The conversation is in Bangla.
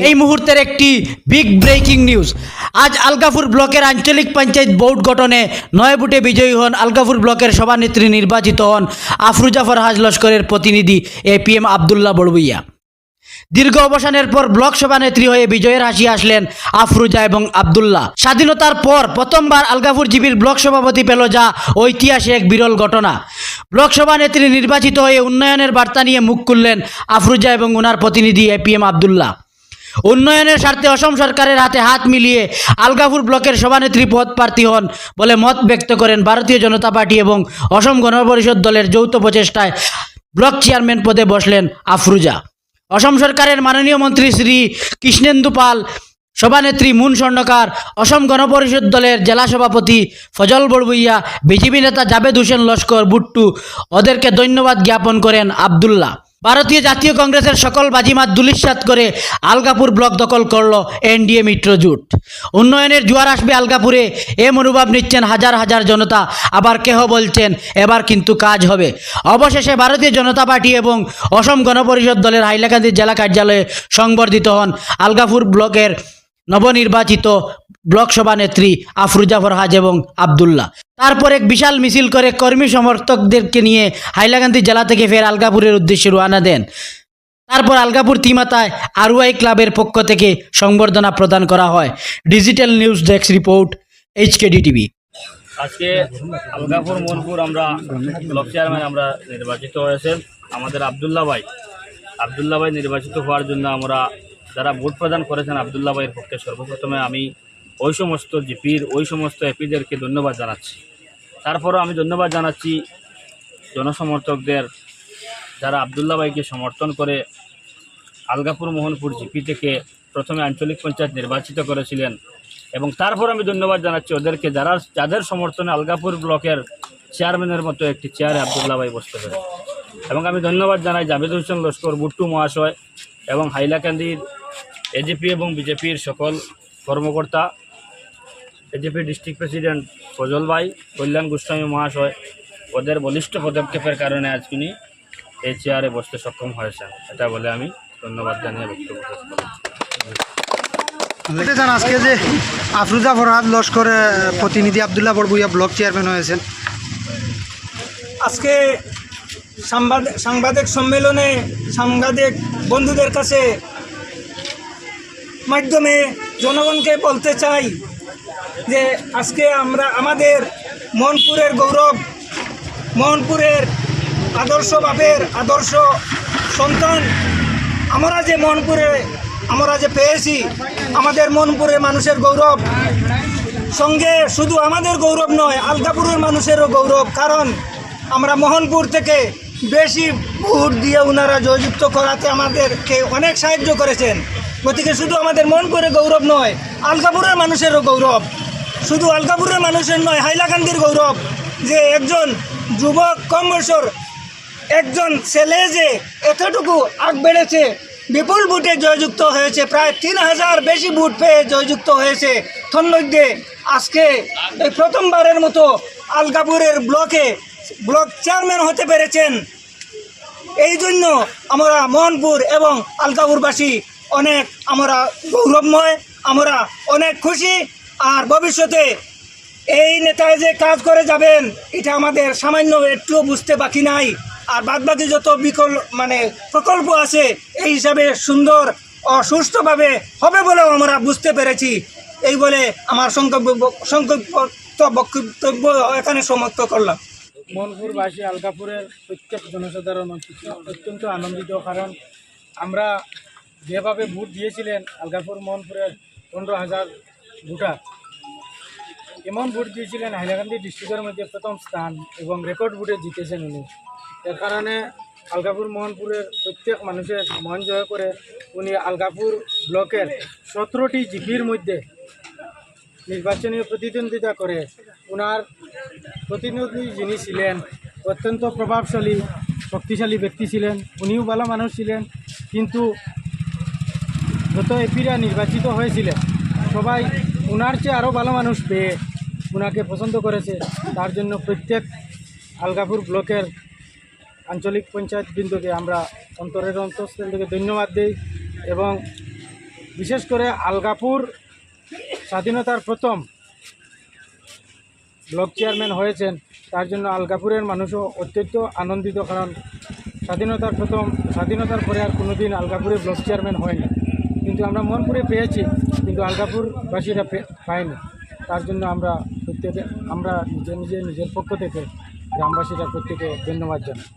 এই মুহূর্তের একটি বিগ ব্রেকিং নিউজ। আজ আলগাপুর ব্লকের আঞ্চলিক পঞ্চায়েত বোর্ড গঠনে 9 ভোটে বিজয়ী হন আলগাপুর ব্লকের সভানেত্রী নির্বাচিত হন আফরুজা ফরহাদ লস্করের প্রতিনিধি এপিএম আবদুল্লাহ বড়ভুইয়া। দীর্ঘ অবসানের পর ব্লক সভানেত্রী হয়ে বিজয়ের হাসি আসলেন আফরুজা এবং আবদুল্লাহ। স্বাধীনতার পর প্রথমবার আলগাপুর জিবির ব্লক সভাপতি পেল, যা ঐতিহাসিক এক বিরল ঘটনা। ব্লক সভানেত্রী নির্বাচিত হয়ে উন্নয়নের বার্তা নিয়ে মুখ খুললেন আফরুজা এবং ওনার প্রতিনিধি এপিএম আবদুল্লাহ। উন্নয়নের স্বার্থে অসম সরকারের হাতে হাত মিলিয়ে আলগাপুর ব্লকের সভানেত্রী পদ প্রার্থী হন বলে মত ব্যক্ত করেন ভারতীয় জনতা পার্টি এবং অসম গণ পরিষদ দলের যৌথ প্রচেষ্টায় ব্লক চেয়ারম্যান পদে বসলেন আফরুজা। অসম সরকারের মাননীয় মন্ত্রী শ্রী কৃষ্ণেন্দু পাল, সভানেত্রী মুন স্বর্ণকার, অসম গণ পরিষদ দলের জেলা সভাপতি ফজল বড়ভুইয়া, বিজেপি নেতা জাভেদ হোসেন লস্কর বুট্টু ওদেরকে ধন্যবাদ জ্ঞাপন করেন আবদুল্লাহ। ভারতীয় জাতীয় কংগ্রেসের সকল বাজিমাত ধূলিসাৎ করে আলগাপুর ব্লক দখল করল এনডিএ মিত্র জোট। উন্নয়নের জোয়ার আসবে আলগাপুরে, এ মনোভাব নিচ্ছেন হাজার হাজার জনতা। আবার কেহ বলছেন এবার কিন্তু কাজ হবে। অবশেষে ভারতীয় জনতা পার্টি এবং অসম গণ পরিষদ দলের হাইলাকান্দি জেলা কার্যালয়ে সংবর্ধিত হন আলগাপুর ব্লকের নবনির্বাচিত ব্লক সভানেত্রী আফরুজা ফরহাদ এবং আবদুল্লাহ। তারপর এক বিশাল মিছিল করে কর্মী সমর্থকদেরকে নিয়ে হাইলাকান্দি জেলা থেকে ফের আলগাপুরের উদ্দেশ্যে রওনা দেন। তারপর আলগাপুর তিমাতায় আরওয়াই ক্লাবের পক্ষ থেকে সংবর্ধনা প্রদান করা হয়। Digital news desk report, এইচকেডি TV. আজকে আলগাপুর মোহনপুর আমরা ব্লক চেয়ারম্যান আমরা নির্বাচিত হয়েছেন আমাদের আবদুল্লাহ ভাই নির্বাচিত হওয়ার জন্য আমরা যারা ভোট প্রদান করেছেন আবদুল্লাহ ভাইয়ের পক্ষে সর্বপ্রথমে আমি ওই সমস্ত জিপির ওই সমস্ত এপিদেরকে ধন্যবাদ জানাচ্ছি। তারপরও আমি ধন্যবাদ জানাচ্ছি জনসমর্থকদের যারা আবদুল্লাহ ভাইকে সমর্থন করে আলগাপুর মোহনপুর জিপি থেকে প্রথমে আঞ্চলিক পঞ্চায়েত নির্বাচিত করেছিলেন, এবং তারপর আমি ধন্যবাদ জানাচ্ছি ওদেরকে যাদের সমর্থনে আলগাপুর ব্লকের চেয়ারম্যানের মতো একটি চেয়ারে আবদুল্লাহ ভাই বসতে পারে। এবং আমি ধন্যবাদ জানাই জাভেদ হোসেন লস্কর বুট্টু মহাশয় এবং হাইলাকান্দির এজিপি এবং বিজেপির সকল কর্মকর্তা, এজিপি ডিস্ট্রিক্ট প্রেসিডেন্ট ফজল ভাই, কল্যাণ গোস্বামী মহাশয়, ওদের বলিষ্ঠ পদক্ষেপের কারণে আজ তিনি এই চেয়ারে বসতে সক্ষম হয়েছেন। এটা বলে আমি ধন্যবাদ জানিয়ে বক্তব্য শেষ করছি। আজকে যে আফরুজা ফরহাদ লস্করের প্রতিনিধি আবদুল্লাহ বড়ভুইয়া ব্লক চেয়ারম্যান হয়েছেন, আজকে সাংবাদিক সম্মেলনে সাংবাদিক বন্ধুদের কাছে মাধ্যমে জনগণকে বলতে চাই যে আজকে আমরা আমাদের মোহনপুরের গৌরব, মোহনপুরের আদর্শ বাপের আদর্শ সন্তান আমরা যে মোহনপুরে আমরা যে পেয়েছি, আমাদের মোহনপুরের মানুষের গৌরব, সঙ্গে শুধু আমাদের গৌরব নয় আলগাপুরের মানুষেরও গৌরব। কারণ আমরা মোহনপুর থেকে বেশি ভোট দিয়ে ওনারা জয়যুক্ত করাতে আমাদেরকে অনেক সাহায্য করেছেন। গতিকে শুধু আমাদের মোহনপুরের গৌরব নয়, আলগাপুরের মানুষেরও গৌরব। শুধু আলগাপুরের মানুষের নয়, হাইলাকান্দির গৌরব যে একজন যুবক, কম বয়সর একজন ছেলে যে এতটুকু আগ বেড়েছে, বিপুল ভোটে জয়যুক্ত হয়েছে, প্রায় 3000 বেশি ভোট পেয়ে জয়যুক্ত হয়েছে। তন্মধ্যে আজকে এই প্রথমবারের মতো আলগাপুরের ব্লক চেয়ারম্যান হতে পেরেছেন। এই জন্য আমরা মোহনপুর এবং আলগাপুরবাসী অনেক আমরা গৌরবময়, আমরা অনেক খুশি। আর ভবিষ্যতে এই নেতায় যে কাজ করে যাবেন এটা আমাদের সামান্য একটু বুঝতে বাকি নাই। আর বাদবাকি যত প্রকল্প আছে এই হিসাবে সুন্দর ও সুষ্ঠুভাবে হবে বলেও আমরা বুঝতে পেরেছি। এই বলে আমার সংক্ষিপ্ত বক্তব্য এখানে সমাপ্ত করলাম। মোহনপুরবাসী আলগাপুরের প্রত্যেক জনসাধারণ অত্যন্ত আনন্দিত, কারণ আমরা যেভাবে ভোট দিয়েছিলেন আলগাপুর মোহনপুরের 15,000 ভোটার এমন ভোট দিয়েছিলেন, হাইলাকান্দি ডিস্ট্রিক্টের মধ্যে প্রথম স্থান এবং রেকর্ড ভোটে জিতেছেন উনি। এর কারণে আলগাপুর মোহনপুরের প্রত্যেক মানুষের মন জয় করে উনি আলগাপুর ব্লকের 17টি জিপির মধ্যে নির্বাচনী প্রতিদ্বন্দ্বিতা করে ওনার প্রতিনিধি যিনি ছিলেন অত্যন্ত প্রভাবশালী শক্তিশালী ব্যক্তি ছিলেন, উনিও ভালো মানুষ ছিলেন। কিন্তু যত এপিরা নির্বাচিত হয়েছিলেন সবাই ওনার চেয়ে আরও ভালো মানুষ পেয়ে ওনাকে পছন্দ করেছে। তার জন্য প্রত্যেক আলগাপুর ব্লকের আঞ্চলিক পঞ্চায়েত বৃন্দকে আমরা অন্তরের অন্তঃস্থল থেকে ধন্যবাদ দিই এবং বিশেষ করে আলগাপুর স্বাধীনতার প্রথম ব্লক চেয়ারম্যান হয়েছেন, তার জন্য আলগাপুরের মানুষও অত্যন্ত আনন্দিত। কারণ স্বাধীনতার পরে আর কোনোদিন আলগাপুরে ব্লক চেয়ারম্যান হয়নি, কিন্তু আমরা মনপুরে পেয়েছি, কিন্তু আলগাপুরবাসীরা পায়নি। তার জন্য আমরা নিজের পক্ষ থেকে গ্রামবাসীরা প্রত্যেকে ধন্যবাদ জানাই।